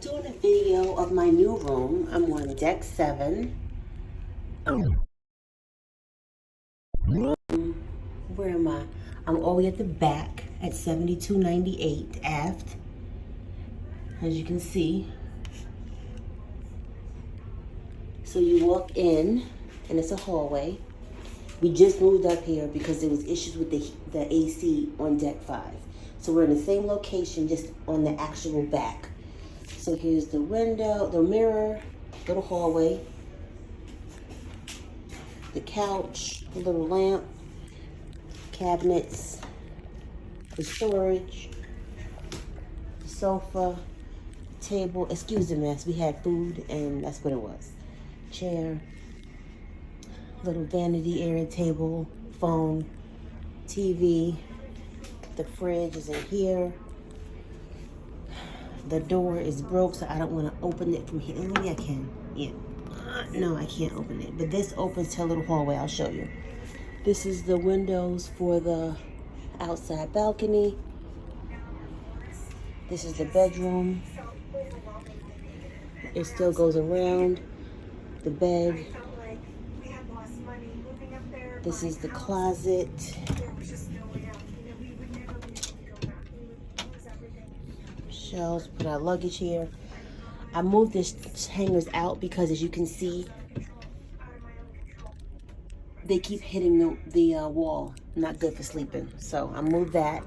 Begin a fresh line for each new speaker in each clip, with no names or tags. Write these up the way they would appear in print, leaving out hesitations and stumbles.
Doing a video of my new room. I'm on deck 7. Where am I? I'm all the way at the back at 7298 aft. As you can see. So you walk in and it's a hallway. We just moved up here because there was issues with the AC on deck 5. So we're in the same location, just on the actual back. So here's the window, the mirror, little hallway, the couch, the little lamp, cabinets, the storage, the sofa, table. Excuse the mess. We had food and that's what it was. Chair, little vanity area table, phone, TV. The fridge is in here. The door is broke, so I don't want to open it from here. Maybe I can. Yeah. No, I can't open it. But this opens to a little hallway. I'll show you. This is the windows for the outside balcony. This is the bedroom. It still goes around. The bed. This is the closet. Shelves, put our luggage here. I moved this hangers out because, as you can see, they keep hitting the wall. Not good for sleeping. So I moved that.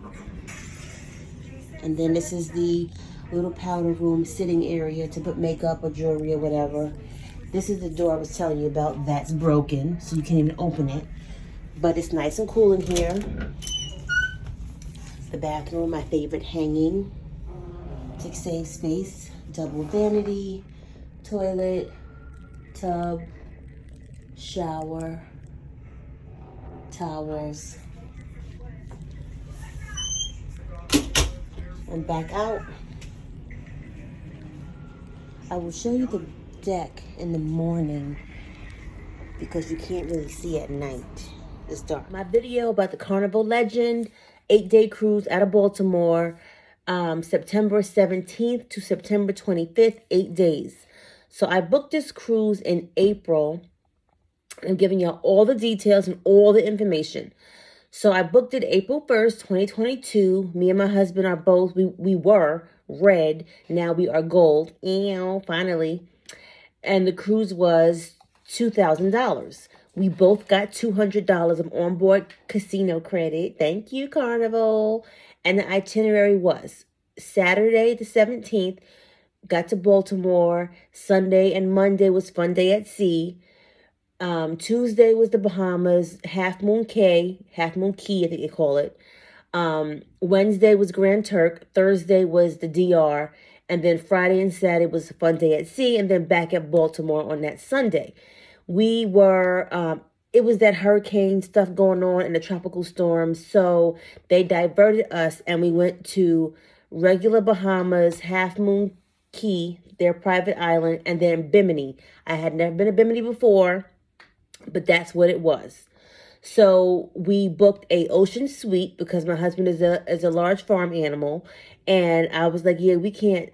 And then this is the little powder room sitting area to put makeup or jewelry or whatever. This is the door I was telling you about that's broken, so you can't even open it. But it's nice and cool in here. The bathroom, my favorite, hanging to save space. Double vanity, toilet, tub, shower, towels, and back out. I will show you the deck in the morning because you can't really see at night. It's dark. My video about the Carnival Legend 8-day cruise out of Baltimore, September 17th to September 25th, 8 days. So I booked this cruise in April. I'm giving y'all all the details and all the information. So I booked it April 1st, 2022. Me and my husband are both, we were red. Now we are gold. Ew, finally. And the cruise was $2,000. We both got $200 of onboard casino credit. Thank you, Carnival. And the itinerary was Saturday the 17th, got to Baltimore. Sunday and Monday was Fun Day at Sea. Tuesday was the Bahamas, Half Moon Key, I think they call it. Wednesday was Grand Turk. Thursday was the DR. And then Friday and Saturday was Fun Day at Sea. And then back at Baltimore on that Sunday. We were, it was that hurricane stuff going on and the tropical storm. So they diverted us and we went to regular Bahamas, Half Moon Key, their private island, and then Bimini. I had never been to Bimini before, but that's what it was. So we booked a ocean suite because my husband is a large farm animal. And I was like, yeah, we can't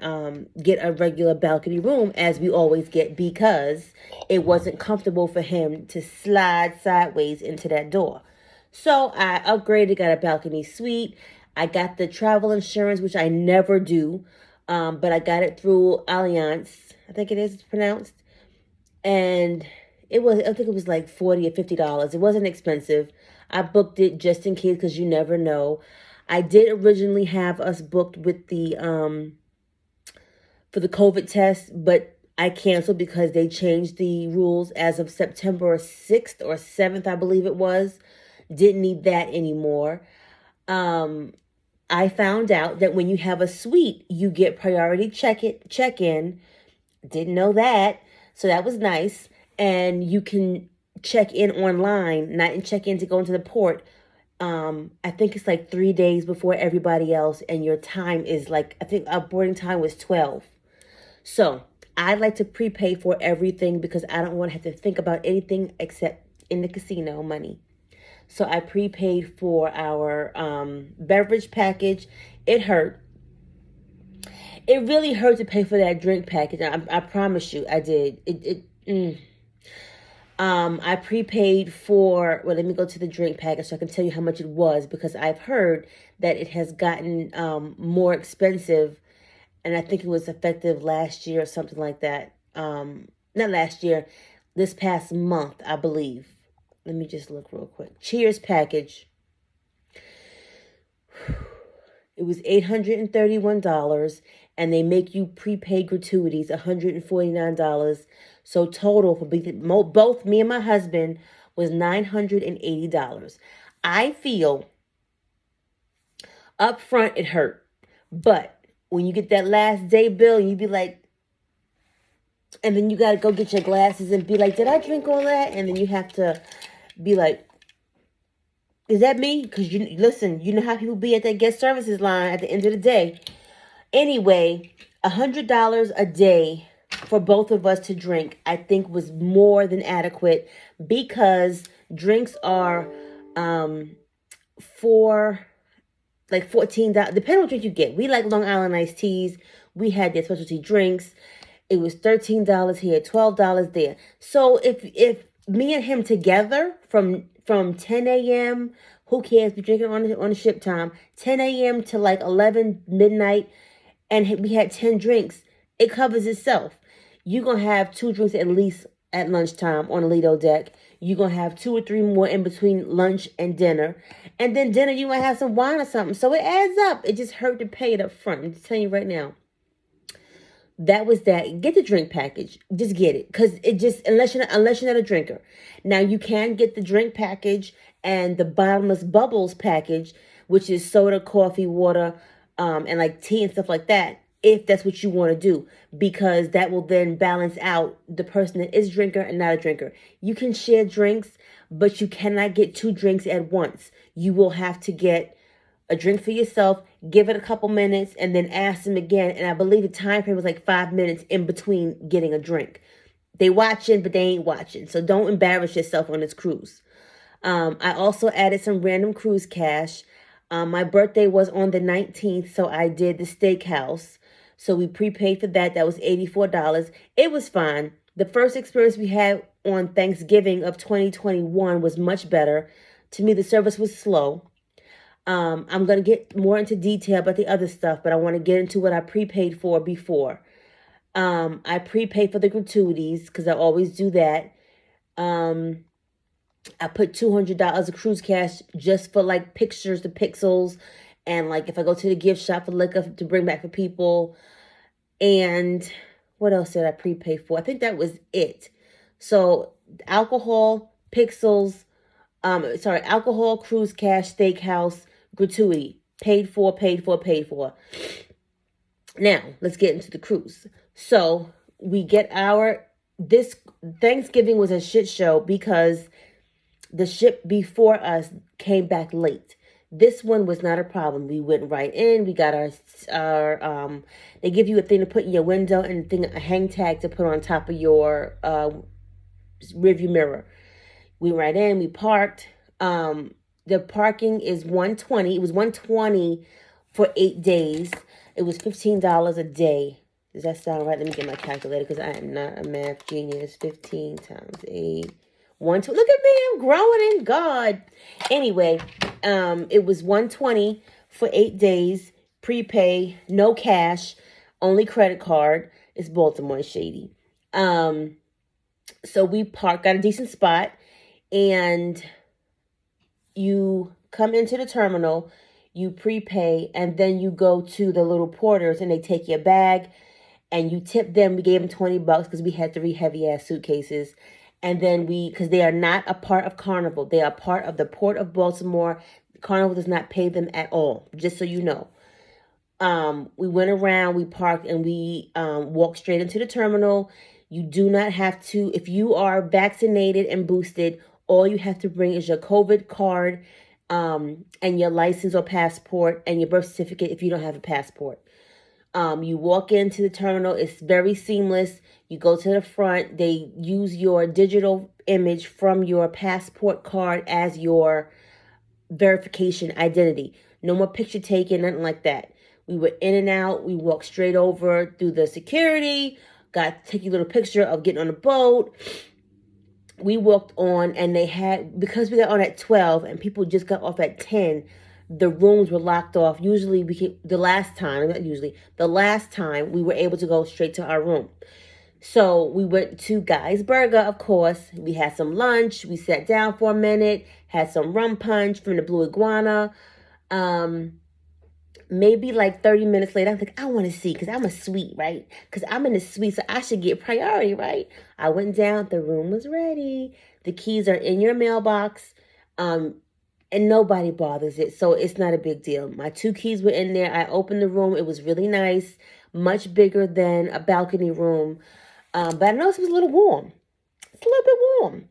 get a regular balcony room as we always get because it wasn't comfortable for him to slide sideways into that door. So I upgraded, got a balcony suite. I got the travel insurance, which I never do. But I got it through Allianz. I think it is pronounced. And I think it was like $40 or $50. It wasn't expensive. I booked it just in case because you never know. I did originally have us booked with the for the COVID test, but I canceled because they changed the rules as of September 6th or 7th, I believe it was. Didn't need that anymore. I found out that when you have a suite, you get priority check-in. Didn't know that. So that was nice. And you can check in online, not check in to go into the port. I think it's like 3 days before everybody else. And your time is like, I think our boarding time was 12. So I like to prepay for everything because I don't want to have to think about anything except in the casino money. So I prepaid for our beverage package. It hurt. It really hurt to pay for that drink package. I promise you, I did. I prepaid for, well, let me go to the drink package so I can tell you how much it was, because I've heard that it has gotten more expensive, and I think it was effective last year or something like that. Not last year, this past month, I believe. Let me just look real quick. Cheers package. It was $831, and they make you prepaid gratuities, $149. So total for both me and my husband was $980. I feel up front it hurt, but when you get that last day bill, you be like, and then you got to go get your glasses and be like, did I drink all that? And then you have to be like, is that me? Because you listen, you know how people be at that guest services line at the end of the day. Anyway, $100 a day for both of us to drink, I think, was more than adequate, because drinks are for like $14, depending on what drink you get. We like Long Island iced teas. We had their specialty drinks. It was $13 here, $12 there. So if me and him together from 10 a.m., who cares? We're drinking on the ship time, 10 a.m. to like 11 midnight, and we had 10 drinks. It covers itself. You're going to have 2 drinks at least at lunchtime on the Lido deck. You're going to have 2 or 3 more in between lunch and dinner. And then dinner, you might have some wine or something. So it adds up. It just hurt to pay it up front. I'm just telling you right now. That was that. Get the drink package. Just get it. Because it just, unless you're not a drinker. Now, you can get the drink package and the bottomless bubbles package, which is soda, coffee, water, and like tea and stuff like that, if that's what you want to do. Because that will then balance out the person that is a drinker and not a drinker. You can share drinks, but you cannot get 2 drinks at once. You will have to get a drink for yourself, give it a couple minutes, and then ask them again. And I believe the time frame was like 5 minutes in between getting a drink. They watching, but they ain't watching. So don't embarrass yourself on this cruise. I also added some random cruise cash. My birthday was on the 19th, so I did the steakhouse. So we prepaid for that. That was $84. It was fine. The first experience we had on Thanksgiving of 2021 was much better. To me, the service was slow. I'm going to get more into detail about the other stuff, but I want to get into what I prepaid for before. I prepaid for the gratuities because I always do that. I put $200 of cruise cash just for like pictures, the pixels, and like if I go to the gift shop for liquor to bring back for people. And what else did I prepay for? I think that was it. So alcohol, pixels, alcohol, cruise cash, steakhouse, gratuity. Paid for. Now, let's get into the cruise. So we get this Thanksgiving was a shit show because the ship before us came back late. This one was not a problem. We went right in. We got our they give you a thing to put in your window and a hang tag to put on top of your rearview mirror. We went right in. We parked. The parking is $120. It was $120 for 8 days. It was $15 a day. Does that sound right? Let me get my calculator because I am not a math genius. 15 times 8. 120. Look at me. I'm growing in God. Anyway, it was $120 for 8 days. Prepay. No cash. Only credit card. It's Baltimore, shady. So we parked. Got a decent spot. And you come into the terminal, you prepay, and then you go to the little porters and they take your bag and you tip them. We gave them $20 because we had 3 heavy ass suitcases. And then because they are not a part of Carnival. They are part of the Port of Baltimore. Carnival does not pay them at all, just so you know. We went around, we parked, and we walked straight into the terminal. You do not have to, if you are vaccinated and boosted, all you have to bring is your COVID card and your license or passport and your birth certificate if you don't have a passport. You walk into the terminal. It's very seamless. You go to the front. They use your digital image from your passport card as your verification identity. No more picture taking, nothing like that. We were in and out. We walked straight over through the security, got to take a little picture of getting on the boat. We walked on, and they had, because we got on at 12 and people just got off at 10, the rooms were locked off. Usually the last time we were able to go straight to our room. So we went to Guy's Burger, of course. We had some lunch. We sat down for a minute, had some rum punch from the Blue Iguana. Maybe like 30 minutes later, I'm like, I want to see, because I'm a suite, right? Because I'm in the suite, so I should get priority, right? I went down. The room was ready. The keys are in your mailbox. And nobody bothers it, so it's not a big deal. My 2 keys were in there. I opened the room. It was really nice, much bigger than a balcony room. But I noticed it was a little warm. It's a little bit warm.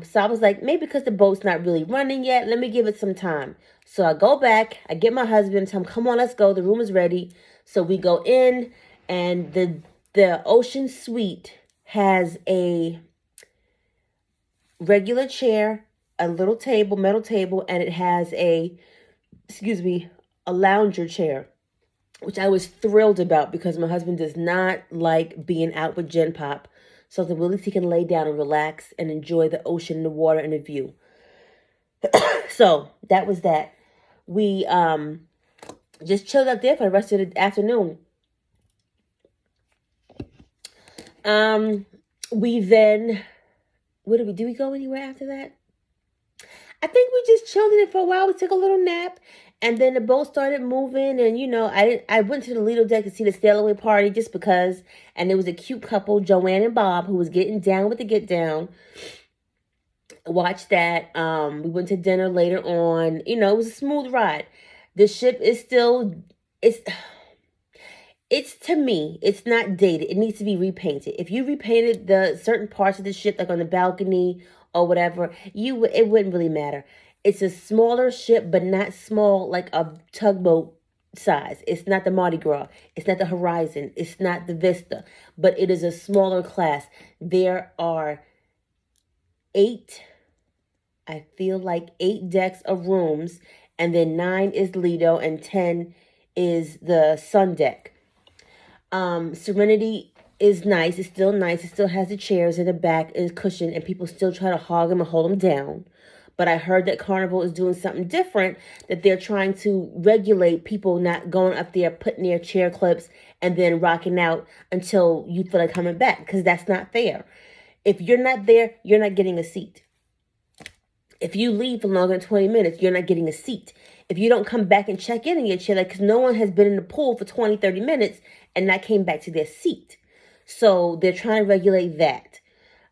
So I was like, maybe because the boat's not really running yet, let me give it some time. So I go back, I get my husband, tell him, come on, let's go. The room is ready. So we go in, and the ocean suite has a regular chair, a little table, metal table, and it has a lounger chair, which I was thrilled about because my husband does not like being out with Gen Pop. So that at least he can lay down and relax and enjoy the ocean, the water, and the view. So that was that. We just chilled up there for the rest of the afternoon. We then, do we go anywhere after that? I think we just chilled in it for a while. We took a little nap, and then the boat started moving. And I went to the Lido deck to see the sail away party just because. And there was a cute couple, Joanne and Bob, who was getting down with the get down. Watched that. We went to dinner later on. It was a smooth ride. The ship is still, it's to me, it's not dated. It needs to be repainted. If you repainted the certain parts of the ship, like on the balcony or whatever, it wouldn't really matter. It's a smaller ship, but not small like a tugboat size. It's not the Mardi Gras. It's not the Horizon. It's not the Vista, but it is a smaller class. There are 8 decks of rooms, and then 9 is Lido, and 10 is the Sun deck. Serenity is nice. It's still nice. It still has the chairs in the back and cushion, and people still try to hog them and hold them down. But I heard that Carnival is doing something different, that they're trying to regulate people not going up there, putting their chair clips, and then rocking out until you feel like coming back, because that's not fair. If you're not there, you're not getting a seat. If you leave for longer than 20 minutes, you're not getting a seat. If you don't come back and check in your chair, because no one has been in the pool for 20, 30 minutes and not came back to their seat. So they're trying to regulate that.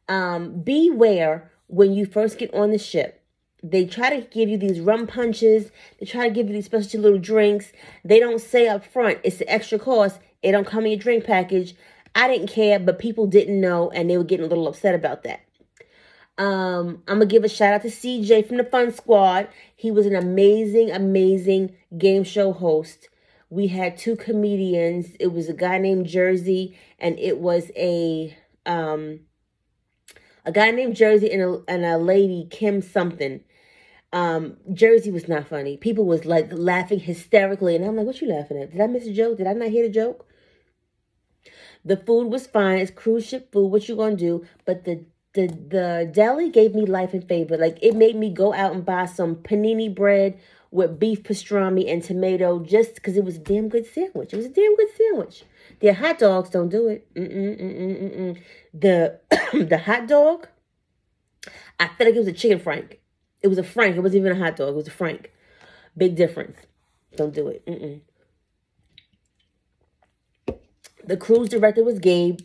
Beware when you first get on the ship. They try to give you these rum punches. They try to give you these special little drinks. They don't say up front, it's the extra cost. It don't come in your drink package. I didn't care, but people didn't know, and they were getting a little upset about that. I'm going to give a shout out to CJ from the Fun Squad. He was an amazing, amazing game show host. We had 2 comedians. It was a guy named Jersey, and it was a guy named Jersey and a lady, Kim something. Jersey was not funny. People was like laughing hysterically, and I'm like, what you laughing at? Did I miss a joke? Did I not hear the joke? The food was fine. It's cruise ship food. What you gonna do? But the deli gave me life and favor. Like, it made me go out and buy some panini bread with beef pastrami and tomato just because it was a damn good sandwich. It was a damn good sandwich. Their hot dogs don't do it. The hot dog, I felt like it was a chicken frank. It was a frank. It wasn't even a hot dog. It was a frank. Big difference. Don't do it. The cruise director was Gabe.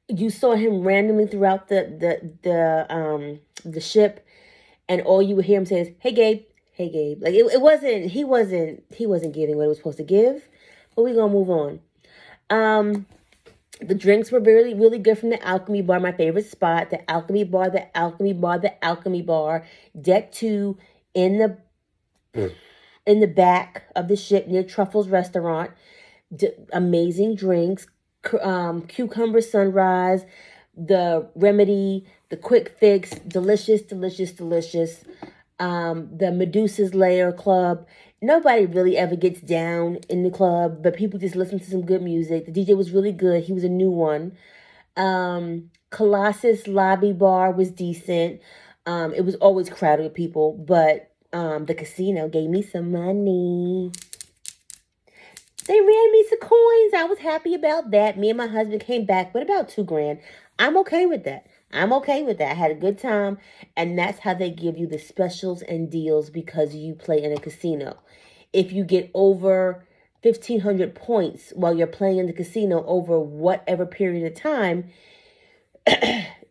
You saw him randomly throughout the ship, and all you would hear him say is, "Hey Gabe, hey Gabe." Like he wasn't giving what he was supposed to give. But we're gonna move on. The drinks were really, really good from the Alchemy Bar, my favorite spot. The Alchemy Bar, the Alchemy Bar, the Alchemy Bar. Deck 2 in the back of the ship near Truffles Restaurant. Amazing drinks. Cucumber sunrise, the remedy, the quick fix, delicious, delicious, delicious. The Medusa's Lair Club. Nobody really ever gets down in the club, but people just listen to some good music. The DJ was really good. He was a new one. Colossus Lobby Bar was decent. It was always crowded with people, but the casino gave me some money. They ran me some coins. I was happy about that. Me and my husband came back with about $2,000. I'm okay with that. I'm okay with that. I had a good time. And that's how they give you the specials and deals because you play in a casino. If you get over 1,500 points while you're playing in the casino over whatever period of time,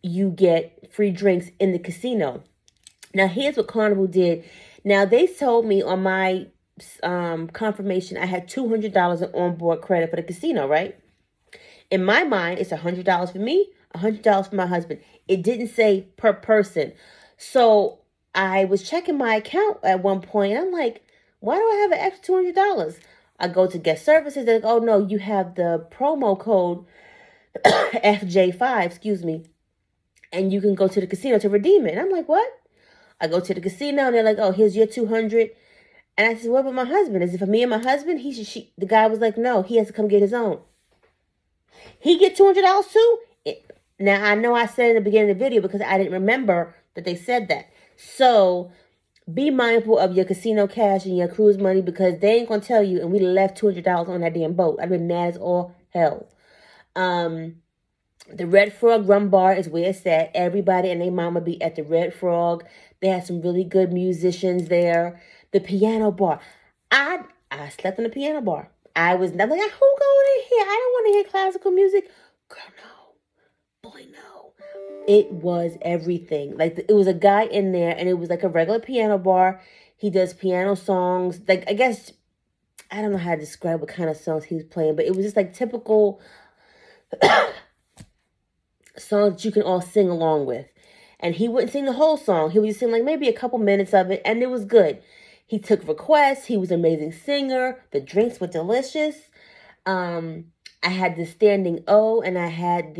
you get free drinks in the casino. Now, here's what Carnival did. Now, they told me on my confirmation I had $200 in onboard credit for the casino, right? In my mind, it's $100 for me, $100 for my husband. It didn't say per person. So I was checking my account at one point. I'm like, why do I have an extra $200? I go to guest services. They're like, oh, no, you have the promo code FJ5, excuse me. And you can go to the casino to redeem it. And I'm like, what? I go to the casino and they're like, oh, here's your $200. And I said, what about my husband? Is it for me and my husband? The guy was like, no, he has to come get his own. He get $200 too? Now, I know I said in the beginning of the video because I didn't remember that they said that. So be mindful of your casino cash and your cruise money because they ain't going to tell you. And we left $200 on that damn boat. I've been mad as all hell. The Red Frog Rum Bar is where it's at. Everybody and their mama be at the Red Frog. They had some really good musicians there. The piano bar. I slept in the piano bar. I was never like, who going in here? I don't want to hear classical music. Girl, no. Boy, no. It was everything. Like, it was a guy in there, and it was like a regular piano bar. He does piano songs. Like, I guess, I don't know how to describe what kind of songs he was playing, but it was just like typical songs that you can all sing along with. And he wouldn't sing the whole song. He would just sing like maybe a couple minutes of it, and it was good. He took requests. He was an amazing singer. The drinks were delicious. I had the standing O, and I had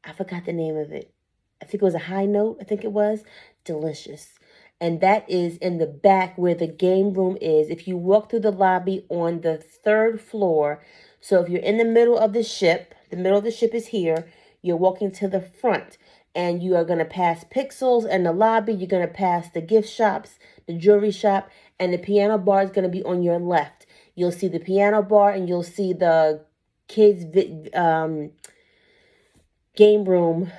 I forgot the name of it. I think it was a high note. I think it was. Delicious. And that is in the back where the game room is. If you walk through the lobby on the 3rd floor, so if you're in the middle of the ship is here, you're walking to the front. And you are going to pass Pixels and the lobby. You're going to pass the gift shops, the jewelry shop, and the piano bar is going to be on your left. You'll see the piano bar and you'll see the kids' game room.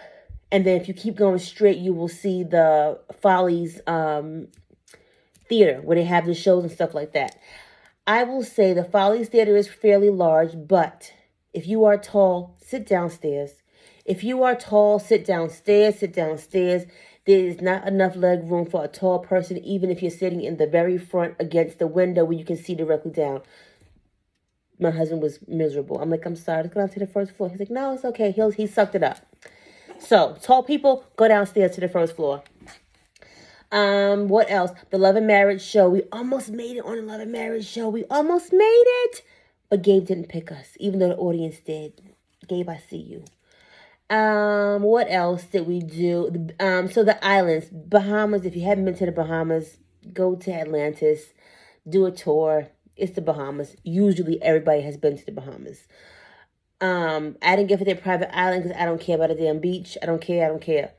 And then if you keep going straight, you will see the Follies theater where they have the shows and stuff like that. I will say the Follies theater is fairly large, but if you are tall, sit downstairs. If you are tall, sit downstairs, There is not enough leg room for a tall person, even if you're sitting in the very front against the window where you can see directly down. My husband was miserable. I'm like, I'm sorry, let's go down to the 1st floor. He's like, no, it's okay. He sucked it up. So, tall people, go downstairs to the 1st floor. What else? The Love and Marriage show. We almost made it on the Love and Marriage show. We almost made it. But Gabe didn't pick us, even though the audience did. Gabe, I see you. What else did we do? So the islands, Bahamas. If you haven't been to the Bahamas, go to Atlantis, do a tour. It's the Bahamas. Usually everybody has been to the Bahamas. I didn't get for their private island because I don't care about a damn beach. I don't care.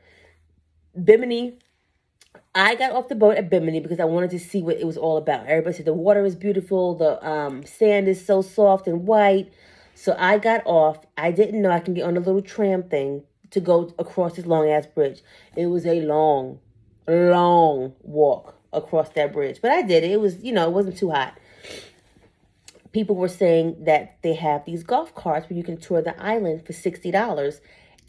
Bimini. I got off the boat at Bimini because I wanted to see what it was all about. Everybody said the water is beautiful. The sand is so soft and white. So I got off. I didn't know I can get on a little tram thing to go across this long-ass bridge. It was a long, long walk across that bridge. But I did it. It was, it wasn't too hot. People were saying that they have these golf carts where you can tour the island for $60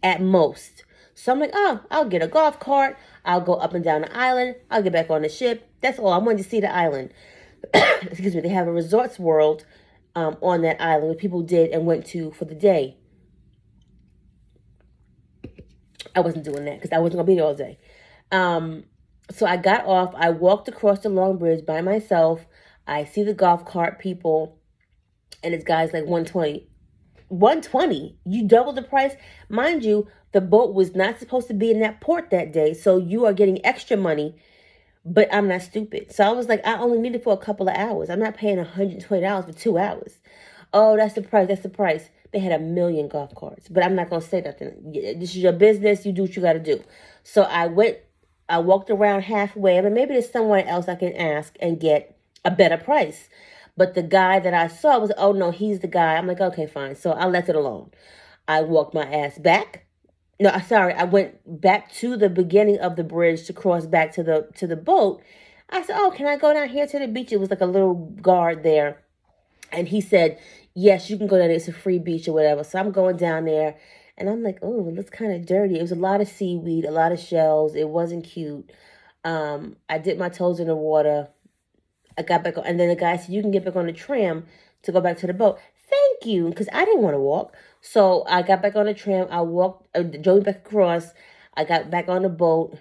at most. So I'm like, oh, I'll get a golf cart. I'll go up and down the island. I'll get back on the ship. That's all. I wanted to see the island. Excuse me. They have a Resorts World on that island where people did and went to for the day. I wasn't doing that because I wasn't going to be there all day. So I got off. I walked across the long bridge by myself. I see the golf cart people, and it's guys like $120. $120? You double the price? Mind you, The boat was not supposed to be in that port that day, so you are getting extra money, but I'm not stupid. So I was like, I only need it for a couple of hours. I'm not paying $120 for 2 hours. Oh, that's the price. That's the price. They had a million golf carts, but I'm not going to say nothing. This is your business. You do what you got to do. So I walked around halfway, but maybe there's someone else I can ask and get a better price. But the guy that I saw was, oh no, he's the guy. I'm like, okay, fine. So I left it alone. I walked my ass back. No, sorry, I went back to the beginning of the bridge to cross back to the boat. I said, oh, can I go down here to the beach? It was like a little guard there. And he said, yes, you can go down there. It's a free beach or whatever. So I'm going down there. And I'm like, oh, it looks kind of dirty. It was a lot of seaweed, a lot of shells. It wasn't cute. I dipped my toes in the water. I got back on. And then the guy said, you can get back on the tram to go back to the boat. Thank you. Because I didn't want to walk. So I got back on the tram. I walked, drove back across. I got back on the boat.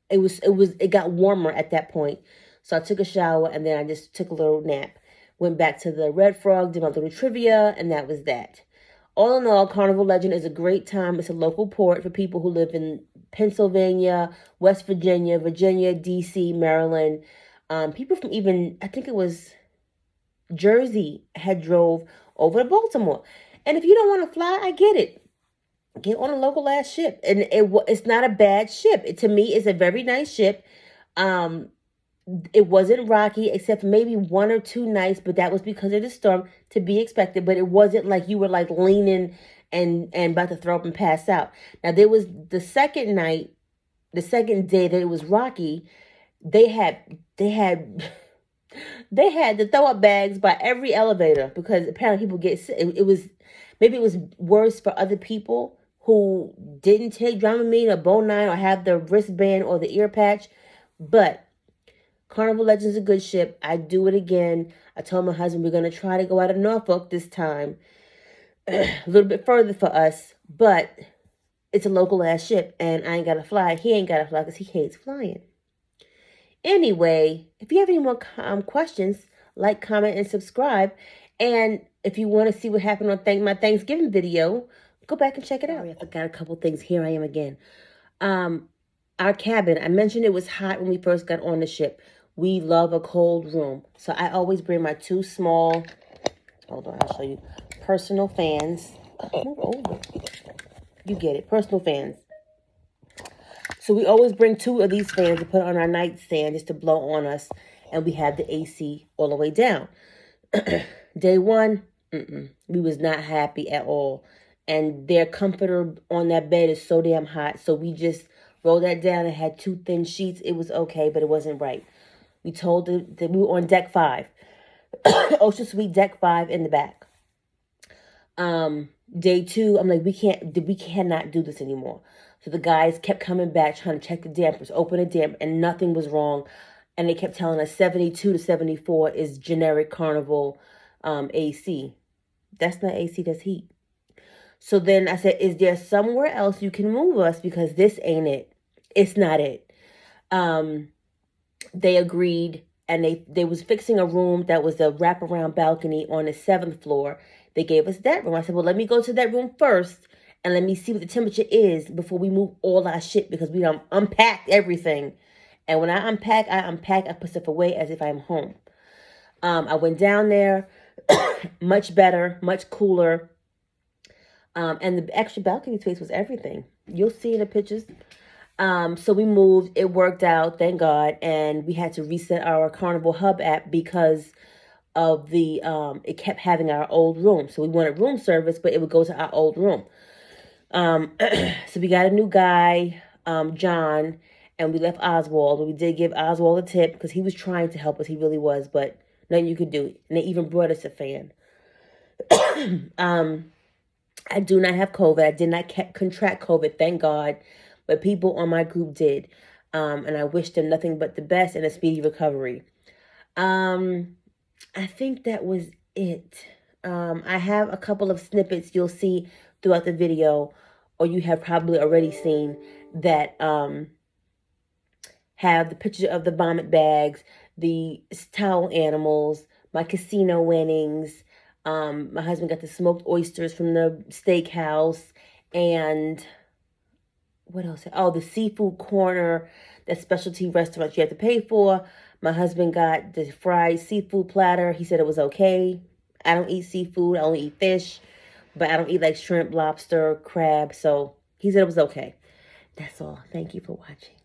It got warmer at that point. So I took a shower and then I just took a little nap. Went back to the Red Frog, did my little trivia, and that was that. All in all, Carnival Legend is a great time. It's a local port for people who live in Pennsylvania, West Virginia, D.C., Maryland. People from even, I think it was Jersey, had drove over to Baltimore. And if you don't want to fly, I get it. Get on a local ass ship. And it's not a bad ship. To me, it's a very nice ship. It wasn't rocky except for maybe 1 or 2 nights, but that was because of the storm, to be expected. But it wasn't like you were like leaning and about to throw up and pass out. Now there was the second night, the second day that it was rocky, they had the throw up bags by every elevator because apparently people get sick. It was worse for other people who didn't take Dramamine or Bonine or have the wristband or the ear patch, but Carnival Legends is a good ship. I do it again. I told my husband we're going to try to go out of Norfolk this time. A little bit further for us, but it's a local ass ship and I ain't got to fly. He ain't got to fly because he hates flying. Anyway, if you have any more questions, like, comment, and subscribe. And if you want to see what happened on my Thanksgiving video, go back and check it out. Sorry, I forgot a couple things. Here I am again. Our cabin, I mentioned it was hot when we first got on the ship. We love a cold room. So I always bring my 2 small, hold on, I'll show you, personal fans. Move over. You get it, personal fans. So we always bring 2 of these fans to put on our nightstand just to blow on us. And we have the AC all the way down. Day 1, we was not happy at all. And their comforter on that bed is so damn hot. So we just rolled that down and had 2 thin sheets. It was okay, but it wasn't right. We told that we were on deck 5. Ocean Suite deck 5 in the back. Day 2, I'm like, we cannot do this anymore. So the guys kept coming back trying to check the dampers, open a damper, and nothing was wrong. And they kept telling us 72 to 74 is generic Carnival AC. That's not AC, that's heat. So then I said, is there somewhere else you can move us? Because this ain't it. It's not it. They agreed, and they was fixing a room that was a wraparound balcony on the 7th floor. They gave us that room. I said, well, let me go to that room first, and let me see what the temperature is before we move all our shit, because we done unpacked everything. And when I unpack, I put stuff away as if I'm home. I went down there, much better, much cooler. And the extra balcony space was everything. You'll see in the pictures. So we moved. It worked out, thank God. And we had to reset our Carnival Hub app because of the, it kept having our old room. So we wanted room service, but it would go to our old room. So we got a new guy, John, and we left Oswald. We did give Oswald a tip because he was trying to help us. He really was, but nothing you could do. And they even brought us a fan. I do not have COVID. I did not contract COVID, thank God. But people on my group did. And I wish them nothing but the best and a speedy recovery. I think that was it. I have a couple of snippets you'll see throughout the video, or you have probably already seen, that have the picture of the vomit bags, the towel animals, my casino winnings. My husband got the smoked oysters from the steakhouse, And what else? Oh, the seafood corner, that specialty restaurant you have to pay for. My husband got the fried seafood platter. He said it was okay. I don't eat seafood. I only eat fish. But I don't eat like shrimp, lobster, crab. So he said it was okay. That's all. Thank you for watching.